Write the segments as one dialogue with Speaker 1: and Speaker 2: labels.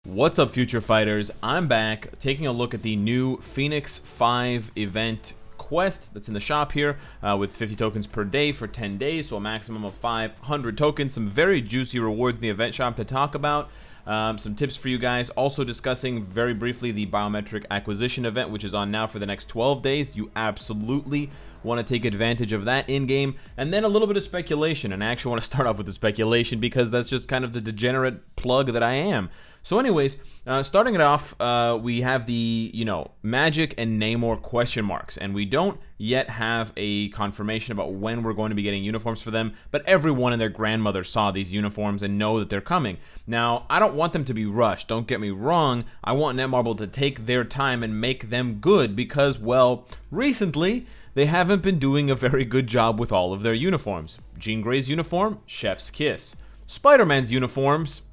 Speaker 1: What's up, future fighters? I'm back taking a look at the new Phoenix 5 event quest that's in the shop here with 50 tokens per day for 10 days, so a maximum of 500 tokens. Some very juicy rewards in the event shop to talk about. Some tips for you guys. Also discussing very briefly the biometric acquisition event, which is on now for the next 12 days. You absolutely want to take advantage of that in-game. And then a little bit of speculation, and I actually want to start off with the speculation because that's just kind of the degenerate plug that I am. So anyways, starting it off, we have the, Magic and Namor question marks, and we don't yet have a confirmation about when we're going to be getting uniforms for them, but everyone and their grandmother saw these uniforms and know that they're coming. Now, I don't want them to be rushed, don't get me wrong. I want Netmarble to take their time and make them good because, well, recently, they haven't been doing a very good job with all of their uniforms. Jean Grey's uniform, Chef's Kiss. Spider-Man's uniforms,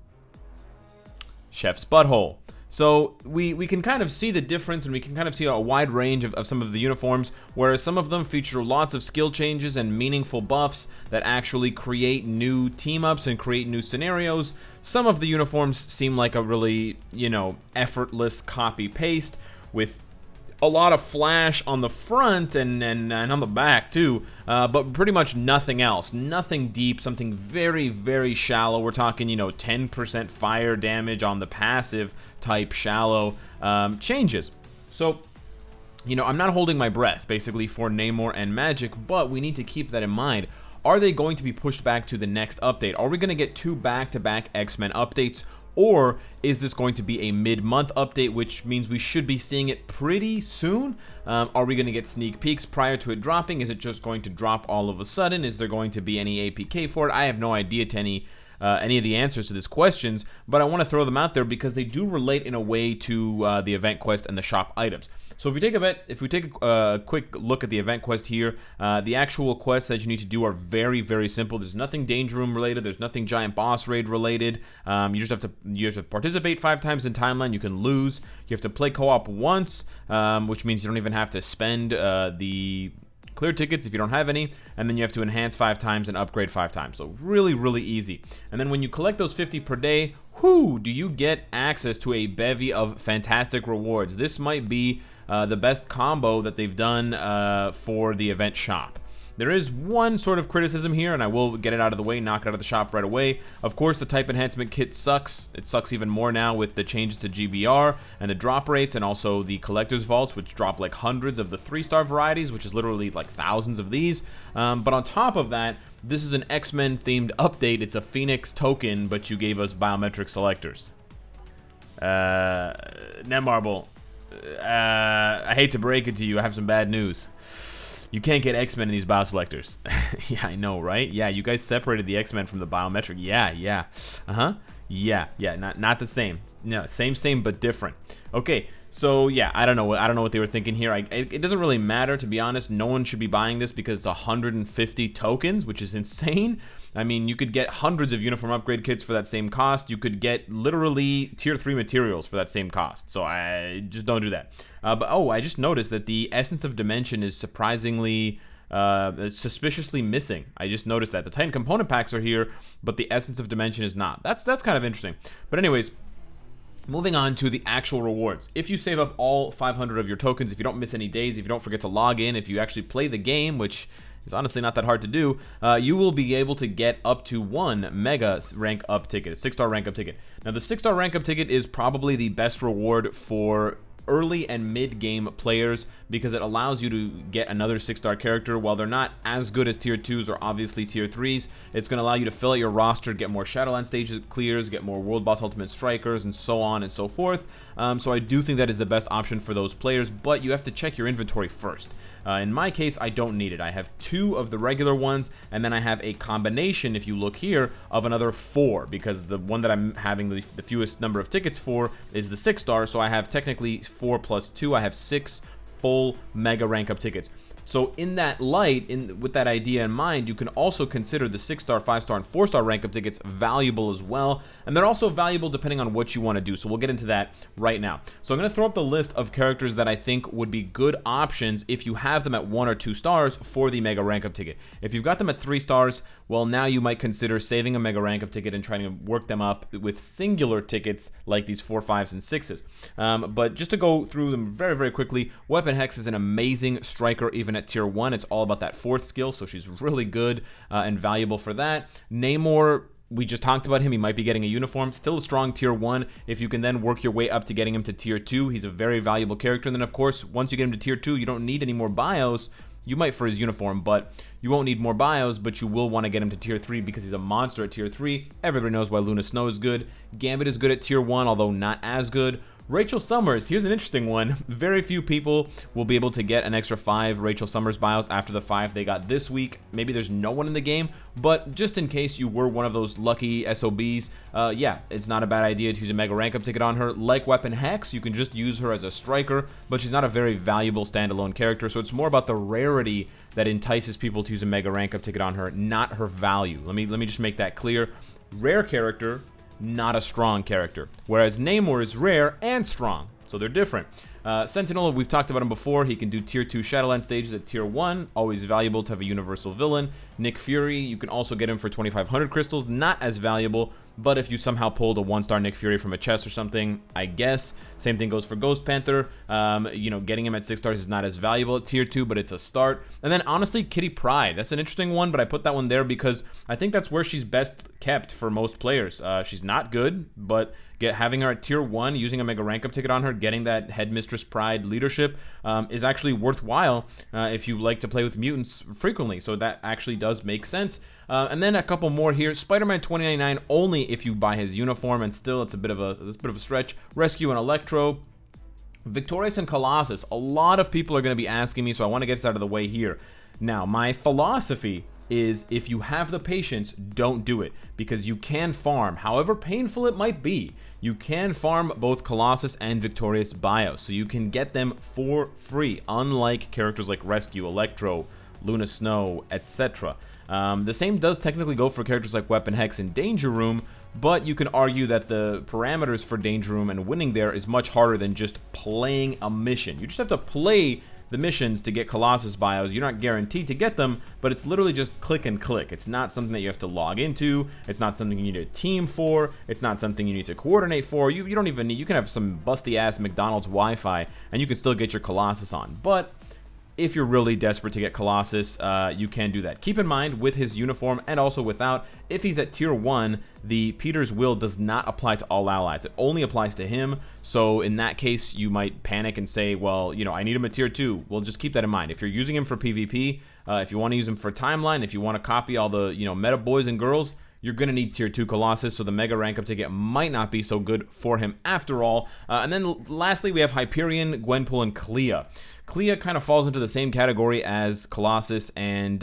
Speaker 1: Chef's Butthole. So we can kind of see the difference, and we can kind of see a wide range of some of the uniforms, whereas some of them feature lots of skill changes and meaningful buffs that actually create new team-ups and create new scenarios. Some of the uniforms seem like a really, effortless copy-paste with a lot of flash on the front and on the back too, but pretty much nothing else. Nothing deep, something very, very shallow. We're talking, 10% fire damage on the passive type shallow changes. So, I'm not holding my breath, basically, for Namor and Magic, but we need to keep that in mind. Are they going to be pushed back to the next update? Are we going to get 2 back-to-back X-Men updates? Or is this going to be a mid-month update, which means we should be seeing it pretty soon? Are we going to get sneak peeks prior to it dropping? Is it just going to drop all of a sudden? Is there going to be any APK for it? I have no idea to any of the answers to these questions, but I want to throw them out there because they do relate in a way to the event quest and the shop items. So if we take a quick look at the event quest here, the actual quests that you need to do are very, very simple. There's nothing danger room related. There's nothing giant boss raid related. You just have to participate 5 times in timeline. You can lose. You have to play co-op once, which means you don't even have to spend the clear tickets if you don't have any, and then you have to enhance 5 times and upgrade 5 times. So really, really easy. And then when you collect those 50 per day, do you get access to a bevy of fantastic rewards. This might be the best combo that they've done for the event shop. There is one sort of criticism here, and I will get it out of the way, knock it out of the shop right away. Of course, the type enhancement kit sucks. It sucks even more now with the changes to GBR and the drop rates, and also the collector's vaults, which drop like hundreds of the 3-star varieties, which is literally like thousands of these. But on top of that, this is an X-Men themed update. It's a Phoenix token, but you gave us biometric selectors. Netmarble, I hate to break it to you, I have some bad news. You can't get X-Men in these bio selectors. Yeah, I know, right? Yeah, you guys separated the X-Men from the biometric. Yeah. Yeah, not the same. No, same, but different. Okay, so yeah, I don't know what they were thinking here. It doesn't really matter, to be honest. No one should be buying this because it's 150 tokens, which is insane. I mean, you could get hundreds of uniform upgrade kits for that same cost. You could get literally tier 3 materials for that same cost. So I just don't do that. But I just noticed that the Essence of Dimension is surprisingly suspiciously missing. I just noticed that the Titan component packs are here, but the Essence of Dimension is not. That's kind of interesting. But anyways, moving on to the actual rewards. If you save up all 500 of your tokens, if you don't miss any days, if you don't forget to log in, if you actually play the game, which is honestly not that hard to do, you will be able to get up to 1 mega rank up ticket, a 6-star rank up ticket. Now, the 6-star rank up ticket is probably the best reward for early and mid-game players because it allows you to get another 6-star character. While they're not as good as tier 2s or obviously tier 3s, it's going to allow you to fill out your roster, get more Shadowland stages clears, get more World Boss Ultimate Strikers, and so on and so forth. So I do think that is the best option for those players, but you have to check your inventory first. In my case, I don't need it. I have 2 of the regular ones, and then I have a combination, if you look here, of another 4, because the one that I'm having the fewest number of tickets for is the 6-star, so I have technically 4 plus 2. I have 6 full mega rank up tickets. So in that light, with that idea in mind, you can also consider the 6-star, 5-star, and 4-star rank up tickets valuable as well. And they're also valuable depending on what you want to do. So we'll get into that right now. So I'm going to throw up the list of characters that I think would be good options if you have them at 1 or 2 stars for the mega rank up ticket. If you've got them at 3 stars, well, now you might consider saving a mega rank up ticket and trying to work them up with singular tickets like these 4, 5s, and 6s. But just to go through them very, very quickly, Weapon Hex is an amazing striker even at tier 1. It's all about that 4th skill, so she's really good and valuable for that. Namor, we just talked about him. He might be getting a uniform. Still a strong tier 1. If you can then work your way up to getting him to tier 2, he's a very valuable character. And then, of course, once you get him to tier 2, you don't need any more bios. You might for his uniform, but you won't need more bios, but you will want to get him to tier 3 because he's a monster at tier 3. Everybody knows why Luna Snow is good. Gambit is good at tier 1, although not as good. Rachel Summers, here's an interesting one. Very few people will be able to get an extra 5 Rachel Summers bios after the 5 they got this week. Maybe there's no one in the game, but just in case you were one of those lucky SOBs, yeah, it's not a bad idea to use a mega rank up ticket on her. Like Weapon Hex, you can just use her as a striker, but she's not a very valuable standalone character, so it's more about the rarity that entices people to use a mega rank up ticket on her, not her value. Let me just make that clear. Rare character, not a strong character, whereas Namor is rare and strong, so they're different. Sentinel, we've talked about him before. He can do tier 2 Shadowland stages at tier 1, always valuable to have a universal villain. Nick Fury, you can also get him for 2,500 crystals, not as valuable, but if you somehow pulled a 1-star Nick Fury from a chest or something, I guess. Same thing goes for Ghost Panther. You know, getting him at 6 stars is not as valuable at tier 2, but it's a start. And then honestly, Kitty Pryde, that's an interesting one, but I put that one there because I think that's where she's best kept for most players. She's not good, but having her at tier 1, using a mega rank up ticket on her, getting that Headmistress Pride leadership is actually worthwhile if you like to play with mutants frequently. So that actually does make sense. And then a couple more here. Spider-Man 2099 only if you buy his uniform, and still it's a bit of a stretch. Rescue and Electro. Victorious and Colossus. A lot of people are going to be asking me, so I want to get this out of the way here. Now, my philosophy is if you have the patience, don't do it, because you can farm, however painful it might be, you can farm both Colossus and Victorious bios, so you can get them for free, unlike characters like Rescue, Electro, Luna Snow, etc. The same does technically go for characters like Weapon Hex and Danger Room, but you can argue that the parameters for Danger Room and winning there is much harder than just playing a mission. You just have to play the missions to get Colossus bios. You're not guaranteed to get them, but it's literally just click and click. It's not something that you have to log into. It's not something you need a team for. It's not something you need to coordinate for. You don't even need, you can have some busty ass McDonald's Wi-Fi and you can still get your Colossus on. But if you're really desperate to get Colossus, you can do that. Keep in mind, with his uniform and also without, if he's at tier 1, the Peter's Will does not apply to all allies. It only applies to him. So in that case, you might panic and say, well, you know, I need him at tier 2. Well, just keep that in mind. If you're using him for PvP, if you want to use him for timeline, if you want to copy all the, you know, meta boys and girls, you're going to need tier 2 Colossus, so the mega rank up ticket might not be so good for him after all. And then lastly, we have Hyperion, Gwenpool, and Clea. Clea kind of falls into the same category as Colossus and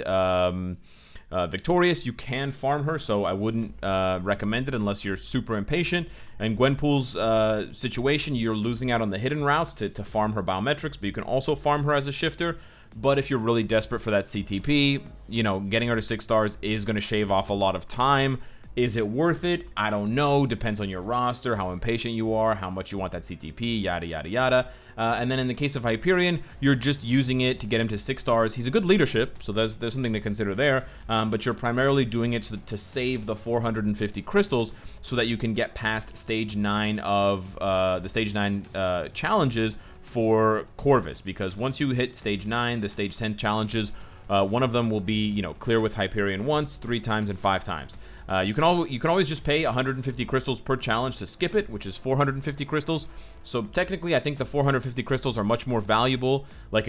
Speaker 1: Victorious. You can farm her, so I wouldn't recommend it unless you're super impatient. And Gwenpool's situation, you're losing out on the hidden routes to farm her biometrics, but you can also farm her as a shifter. But if you're really desperate for that CTP, you know, getting her to 6 stars is going to shave off a lot of time. Is it worth it? I don't know. Depends on your roster, how impatient you are, how much you want that CTP, yada, yada, yada. And then in the case of Hyperion, you're just using it to get him to 6 stars. He's a good leadership, so there's something to consider there. But you're primarily doing it to save the 450 crystals so that you can get past stage 9 of the stage 9 challenges for Corvus. Because once you hit stage 9, the stage 10 challenges, one of them will be, you know, clear with Hyperion once, 3 times, and 5 times. You can always just pay 150 crystals per challenge to skip it, which is 450 crystals. So technically, I think the 450 crystals are much more valuable. Like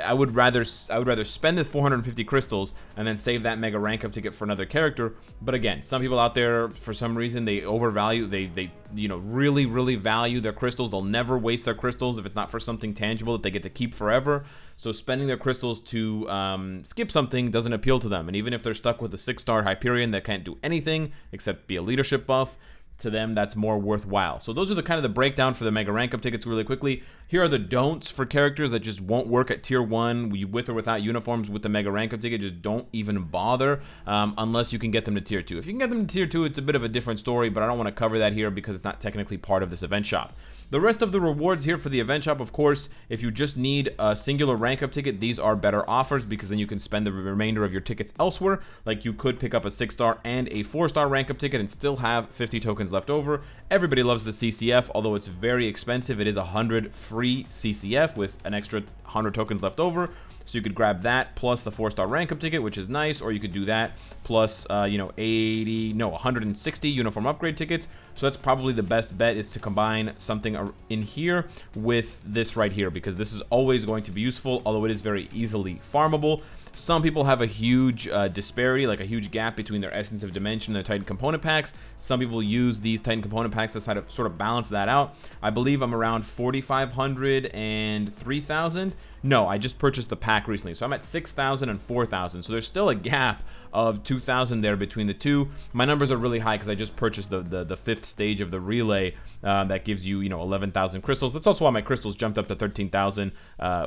Speaker 1: I would rather spend the 450 crystals and then save that mega rank up ticket for another character. But again, some people out there, for some reason, they overvalue, they you know, really value their crystals. They'll never waste their crystals if it's not for something tangible that they get to keep forever. So spending their crystals to skip something doesn't appeal to them. And even if they're stuck with a 6-star Hyperion that can't do anything except be a leadership buff, to them that's more worthwhile. So those are the kind of the breakdown for the mega rank up tickets really quickly. Here are the don'ts for characters that just won't work at tier 1 with or without uniforms with the mega rank up ticket. Just don't even bother unless you can get them to tier 2. If you can get them to tier 2, it's a bit of a different story, but I don't want to cover that here because it's not technically part of this event shop. The rest of the rewards here for the event shop, of course, if you just need a singular rank up ticket, these are better offers because then you can spend the remainder of your tickets elsewhere. Like you could pick up a 6-star and a 4-star rank up ticket and still have 50 tokens left over. Everybody loves the CCF, although it's very expensive. It is 100 free CCF with an extra 100 tokens left over. So you could grab that plus the 4-star rank up ticket, which is nice, or you could do that plus 160 uniform upgrade tickets. So that's probably the best bet, is to combine something in here with this right here, because this is always going to be useful, although it is very easily farmable. Some people have a huge disparity, like a huge gap between their Essence of Dimension and their Titan component packs. Some people use these Titan component packs to sort of balance that out. I believe I'm around 4,500 and 3,000. No, I just purchased the pack recently, so I'm at 6,000 and 4,000. So there's still a gap of 2,000 there between the two. My numbers are really high because I just purchased the 5th stage of the relay that gives you 11,000 crystals. That's also why my crystals jumped up to 13,000.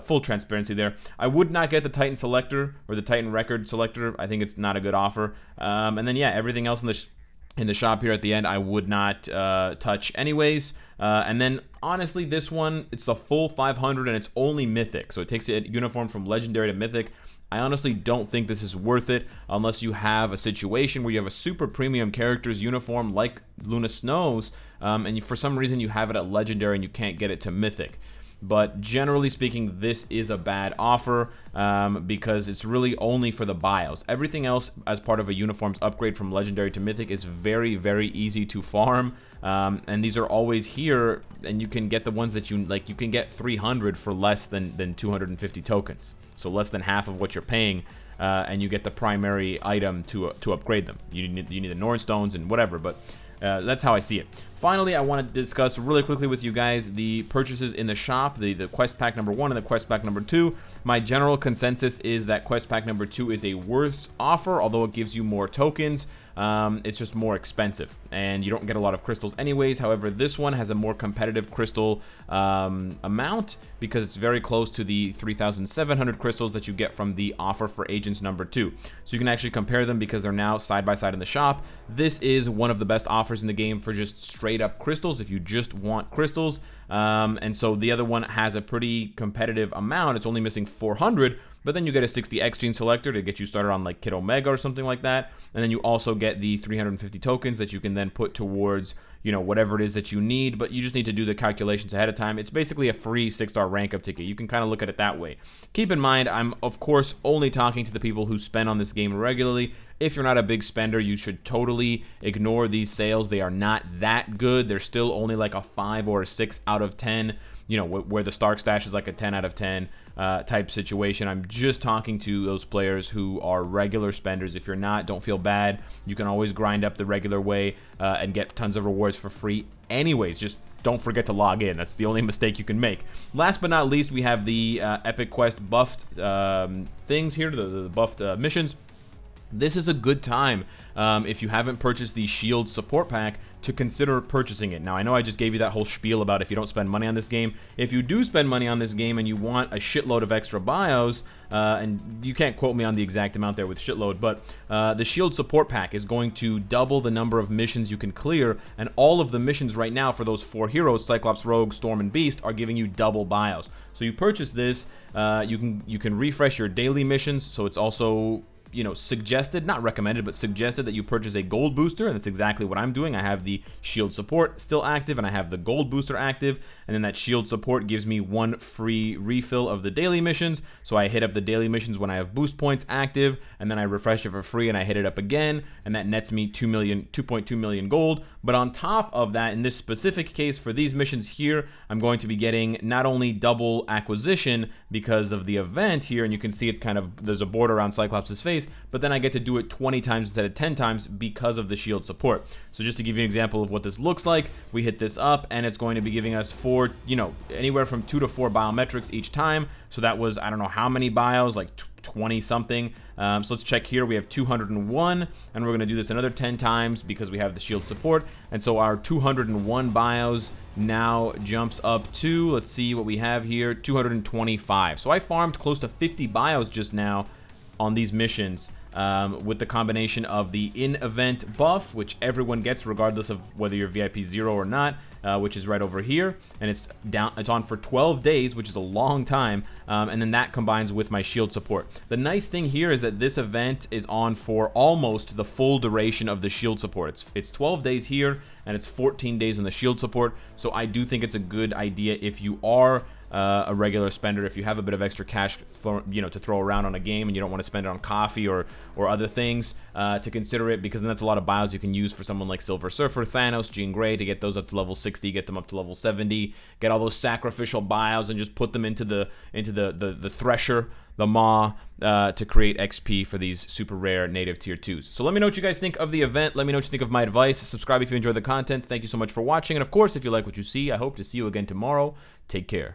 Speaker 1: Full transparency there. I would not get the Titan selector or the Titan record selector. I think it's not a good offer. And then yeah, everything else in the shop here at the end I would not touch anyways. And then honestly, this one, it's the full 500 and it's only mythic, so it takes a uniform from legendary to mythic. I honestly don't think this is worth it unless you have a situation where you have a super premium character's uniform like Luna Snow's, and for some reason you have it at legendary and you can't get it to mythic. But generally speaking, this is a bad offer because it's really only for the bios. Everything else as part of a uniform's upgrade from legendary to mythic is very, very easy to farm. And these are always here, and you can get the ones that you like. You can get 300 for less than 250 tokens, so less than half of what you're paying, and you get the primary item to upgrade them. You need the Norn Stones and whatever, but that's how I see it. Finally, I want to discuss really quickly with you guys the purchases in the shop, the quest pack number 1 and the quest pack number 2. My general consensus is that quest pack number 2 is a worse offer, although it gives you more tokens. It's just more expensive, and you don't get a lot of crystals anyways. However, this one has a more competitive crystal amount because it's very close to the 3,700 crystals that you get from the offer for Agents number 2. So you can actually compare them because they're now side by side in the shop. This is one of the best offers in the game for just straight up crystals if you just want crystals. And so the other one has a pretty competitive amount. It's only missing 400, but then you get a 60 X gene selector to get you started on like Kid Omega or something like that. And then you also get the 350 tokens that you can then put towards, whatever it is that you need, but you just need to do the calculations ahead of time. It's basically a free 6-star rank up ticket. You can kind of look at it that way. Keep in mind, I'm of course only talking to the people who spend on this game regularly. If you're not a big spender, you should totally ignore these sales. They are not that good. They're still only like a 5 or a 6 out of 10, where the Stark Stash is like a 10 out of 10 type situation. I'm just talking to those players who are regular spenders. If you're not, don't feel bad. You can always grind up the regular way and get tons of rewards for free anyways. Just don't forget to log in. That's the only mistake you can make. Last but not least, we have the Epic Quest buffed things here, the buffed missions. This is a good time, if you haven't purchased the Shield support pack, to consider purchasing it. Now, I know I just gave you that whole spiel about if you don't spend money on this game. If you do spend money on this game and you want a shitload of extra bios, and you can't quote me on the exact amount there with shitload, but the Shield support pack is going to double the number of missions you can clear, and all of the missions right now for those 4 heroes, Cyclops, Rogue, Storm, and Beast, are giving you double bios. So you purchase this, you can refresh your daily missions, so it's also suggested, not recommended, but suggested that you purchase a gold booster, and that's exactly what I'm doing. I have the shield support still active, and I have the gold booster active, and then that shield support gives me 1 free refill of the daily missions, so I hit up the daily missions when I have boost points active, and then I refresh it for free, and I hit it up again, and that nets me 2.2 million gold. But on top of that, in this specific case, for these missions here, I'm going to be getting not only double acquisition because of the event here, and you can see it's kind of, there's a border around Cyclops' face, days, but then I get to do it 20 times instead of 10 times because of the shield support. So just to give you an example of what this looks like, we hit this up and it's going to be giving us anywhere from 2 to 4 biometrics each time. So that was, I don't know how many bios, like 20 something. So let's check here. We have 201, and we're going to do this another 10 times because we have the shield support. And so our 201 bios now jumps up to, let's see what we have here, 225. So I farmed close to 50 bios just now on these missions. With the combination of the in-event buff, which everyone gets regardless of whether you're VIP 0 or not, which is right over here, and it's on for 12 days, which is a long time, and then that combines with my shield support. The nice thing here is that this event is on for almost the full duration of the shield support. It's 12 days here, and it's 14 days on the shield support, so I do think it's a good idea if you are a regular spender, if you have a bit of extra cash to throw around on a game and you don't want to spend it on coffee or other things, to consider it, because then that's a lot of bios you can use for someone like Silver Surfer, Thanos, Jean Grey, to get those up to level 60, get them up to level 70, get all those sacrificial bios and just put them into the Thresher, the Maw, to create XP for these super rare native tier 2s. So let me know what you guys think of the event. Let me know what you think of my advice. Subscribe if you enjoy the content. Thank you so much for watching. And of course, if you like what you see, I hope to see you again tomorrow. Take care.